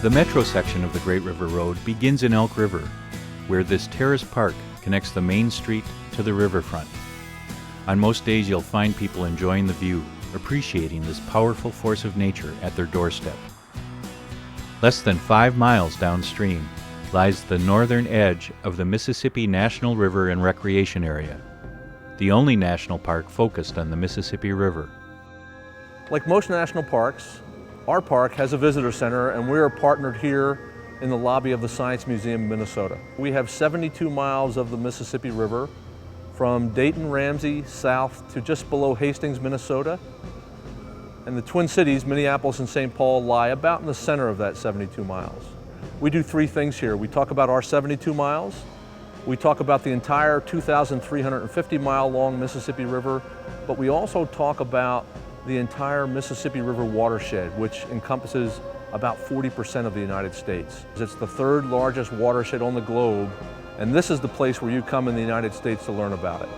The metro section of the Great River Road begins in Elk River, where this terraced park connects the main street to the riverfront. On most days you'll find people enjoying the view, appreciating this powerful force of nature at their doorstep. Less than 5 miles downstream lies the northern edge of the Mississippi National River and Recreation Area, the only national park focused on the Mississippi River. Like most national parks, our park has a visitor center, and we are partnered here in the lobby of the Science Museum of Minnesota. We have 72 miles of the Mississippi River from Dayton, Ramsey, south to just below Hastings, Minnesota. And the Twin Cities, Minneapolis and St. Paul, lie about in the center of that 72 miles. We do 3 things here. We talk about our 72 miles, we talk about the entire 2,350 mile long Mississippi River, but we also talk about the entire Mississippi River watershed, which encompasses about 40% of the United States. It's the 3rd largest watershed on the globe, and this is the place where you come in the United States to learn about it.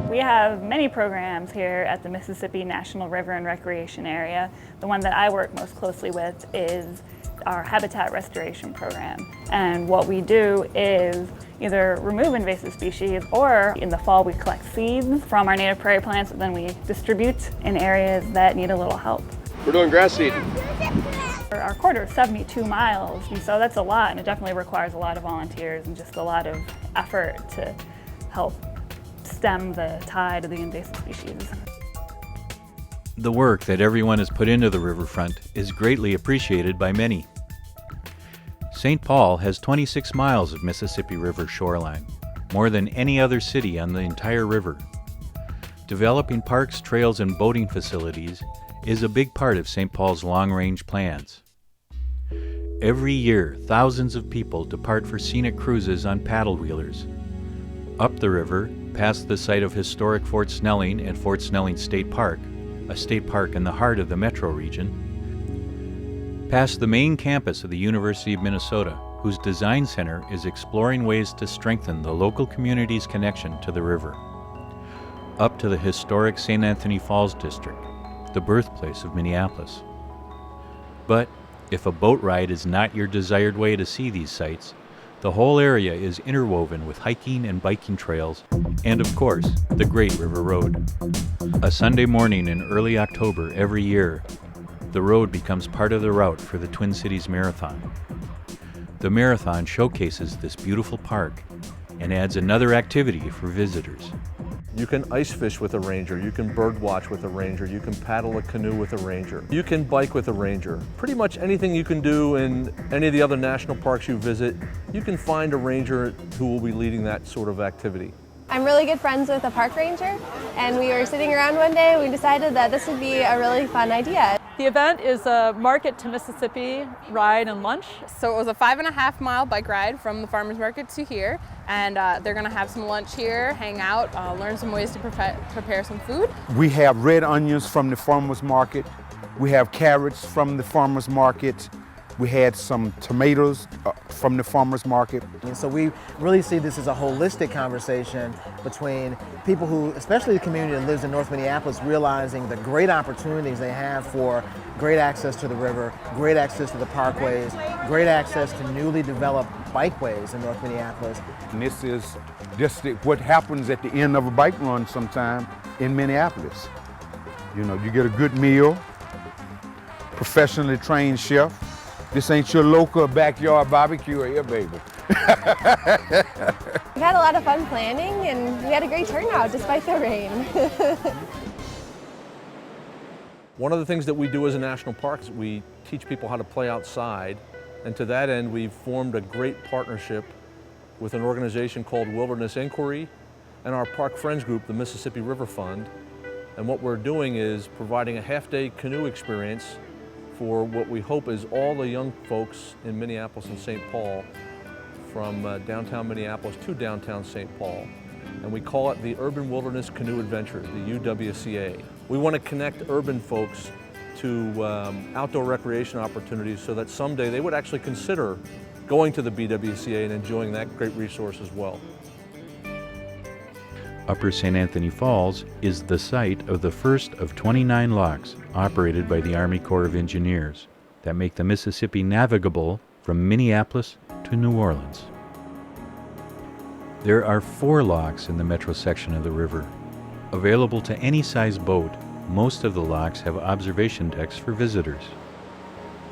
We have many programs here at the Mississippi National River and Recreation Area. The one that I work most closely with is our habitat restoration program. And what we do is either remove invasive species, or in the fall we collect seeds from our native prairie plants that then we distribute in areas that need a little help. We're doing grass seed. Our corridor is 72 miles, and so that's a lot, and it definitely requires a lot of volunteers and just a lot of effort to help stem the tide of the invasive species. The work that everyone has put into the riverfront is greatly appreciated by many. St. Paul has 26 miles of Mississippi River shoreline, more than any other city on the entire river. Developing parks, trails, and boating facilities is a big part of St. Paul's long-range plans. Every year, thousands of people depart for scenic cruises on paddle wheelers. Up the river, past the site of historic Fort Snelling and Fort Snelling State Park, a state park in the heart of the metro region, past the main campus of the University of Minnesota, whose design center is exploring ways to strengthen the local community's connection to the river, up to the historic St. Anthony Falls District, the birthplace of Minneapolis. But if a boat ride is not your desired way to see these sights, the whole area is interwoven with hiking and biking trails, and of course, the Great River Road. A Sunday morning in early October every year, the road becomes part of the route for the Twin Cities Marathon. The marathon showcases this beautiful park and adds another activity for visitors. You can ice fish with a ranger, you can bird watch with a ranger, you can paddle a canoe with a ranger, you can bike with a ranger. Pretty much anything you can do in any of the other national parks you visit, you can find a ranger who will be leading that sort of activity. I'm really good friends with a park ranger, and we were sitting around one day and we decided that this would be a really fun idea. The event is a Market to Mississippi ride and lunch. So it was a 5.5 mile bike ride from the farmers market to here, and they're going to have some lunch here, hang out, learn some ways to prepare some food. We have red onions from the farmers market. We have carrots from the farmers market. We had some tomatoes from the farmers market. And so we really see this as a holistic conversation between people who, especially the community that lives in North Minneapolis, realizing the great opportunities they have for great access to the river, great access to the parkways, great access to newly developed bikeways in North Minneapolis. And this is just what happens at the end of a bike run sometime in Minneapolis. You know, you get a good meal, professionally trained chef. This ain't your local backyard barbecue here, baby. We had a lot of fun planning, and we had a great turnout despite the rain. One of the things that we do as a national park is we teach people how to play outside, and to that end we've formed a great partnership with an organization called Wilderness Inquiry and our Park Friends group, the Mississippi River Fund. And what we're doing is providing a half-day canoe experience for what we hope is all the young folks in Minneapolis and St. Paul, from downtown Minneapolis to downtown St. Paul. And we call it the Urban Wilderness Canoe Adventure, the UWCA. We want to connect urban folks to outdoor recreation opportunities so that someday they would actually consider going to the BWCA and enjoying that great resource as well. Upper St. Anthony Falls is the site of the first of 29 locks operated by the Army Corps of Engineers that make the Mississippi navigable from Minneapolis to New Orleans. There are 4 locks in the metro section of the river. Available to any size boat, most of the locks have observation decks for visitors.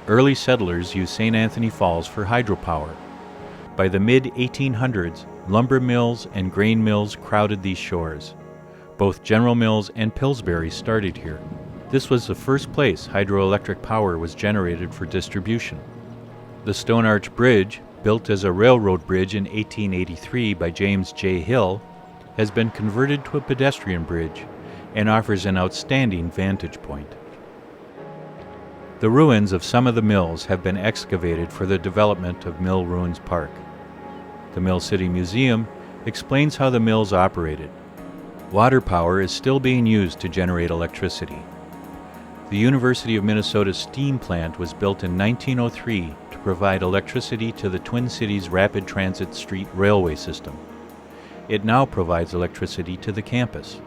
Early settlers used St. Anthony Falls for hydropower. By the mid-1800s, lumber mills and grain mills crowded these shores. Both General Mills and Pillsbury started here. This was the first place hydroelectric power was generated for distribution. The Stone Arch Bridge, built as a railroad bridge in 1883 by James J. Hill, has been converted to a pedestrian bridge and offers an outstanding vantage point. The ruins of some of the mills have been excavated for the development of Mill Ruins Park. The Mill City Museum explains how the mills operated. Water power is still being used to generate electricity. The University of Minnesota steam plant was built in 1903 to provide electricity to the Twin Cities Rapid Transit Street railway system. It now provides electricity to the campus.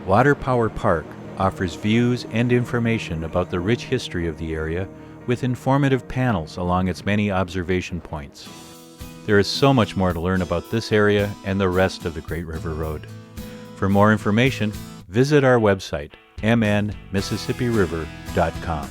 Water Power Park offers views and information about the rich history of the area with informative panels along its many observation points. There is so much more to learn about this area and the rest of the Great River Road. For more information, visit our website, mnmississippiriver.com.